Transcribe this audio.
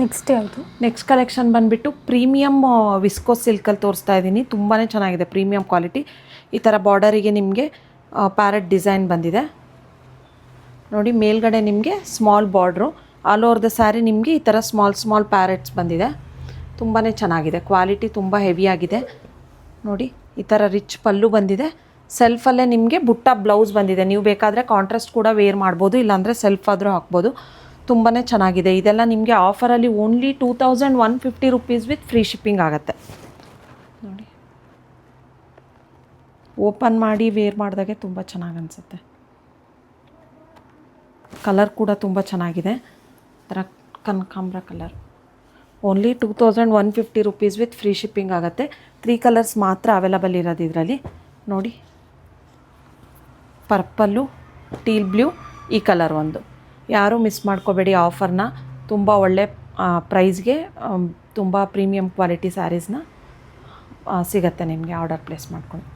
Next ಯಾವುದು? Next collection ಬಂದುಬಿಟ್ಟು premium viscose ಸಿಲ್ಕಲ್ಲಿ ತೋರಿಸ್ತಾ ಇದ್ದೀನಿ. ತುಂಬಾ ಚೆನ್ನಾಗಿದೆ, ಪ್ರೀಮಿಯಮ್ ಕ್ವಾಲಿಟಿ. ಈ ಥರ ಬಾರ್ಡರಿಗೆ ನಿಮಗೆ ಪ್ಯಾರೆಟ್ ಡಿಸೈನ್ ಬಂದಿದೆ ನೋಡಿ. ಮೇಲ್ಗಡೆ ನಿಮಗೆ small border, all over the sari ನಿಮಗೆ ಈ ಥರ ಸ್ಮಾಲ್ ಪ್ಯಾರೆಟ್ಸ್ ಬಂದಿದೆ. ತುಂಬಾ ಚೆನ್ನಾಗಿದೆ, ಕ್ವಾಲಿಟಿ ತುಂಬ ಹೆವಿಯಾಗಿದೆ ನೋಡಿ. ಈ ಥರ ರಿಚ್ ಪಲ್ಲು ಬಂದಿದೆ. ಸೆಲ್ಫಲ್ಲೇ ನಿಮಗೆ ಬುಟ್ಟ ಬ್ಲೌಸ್ ಬಂದಿದೆ. ನೀವು ಬೇಕಾದರೆ ಕಾಂಟ್ರಾಸ್ಟ್ ಕೂಡ ವೇರ್ ಮಾಡ್ಬೋದು, ಇಲ್ಲಾಂದರೆ ಸೆಲ್ಫ್ ಆದರೂ ಹಾಕ್ಬೋದು. ತುಂಬಾ ಚೆನ್ನಾಗಿದೆ. ಇದೆಲ್ಲ ನಿಮಗೆ ಆಫರಲ್ಲಿ only 2150 rupees with free shipping ಆಗುತ್ತೆ ನೋಡಿ. ಓಪನ್ ಮಾಡಿ ವೇರ್ ಮಾಡಿದಾಗೆ ತುಂಬ ಚೆನ್ನಾಗಿ ಅನಿಸುತ್ತೆ. ಕಲರ್ ಕೂಡ ತುಂಬ ಚೆನ್ನಾಗಿದೆ, ಥರ ಕನಕಾಂಬ್ರ colour. Only 2150 rupees with free shipping ಆಗುತ್ತೆ. 3 ಕಲರ್ಸ್ ಮಾತ್ರ ಅವೈಲಬಲ್ ಇರೋದು ಇದರಲ್ಲಿ ನೋಡಿ. ಪರ್ಪಲ್ಲು, ಟೀಲ್ ಬ್ಲೂ, ಈ ಕಲರ್ ಒಂದು. ಯಾರೂ ಮಿಸ್ ಮಾಡ್ಕೋಬೇಡಿ ಆಫರ್ನ. ತುಂಬ ಒಳ್ಳೆ ಪ್ರೈಸ್ಗೆ ತುಂಬ ಪ್ರೀಮಿಯಮ್ ಕ್ವಾಲಿಟಿ ಸ್ಯಾರೀಸ್ನ ಸಿಗುತ್ತೆ ನಿಮಗೆ ಆರ್ಡರ್ ಪ್ಲೇಸ್ ಮಾಡ್ಕೊಂಡು.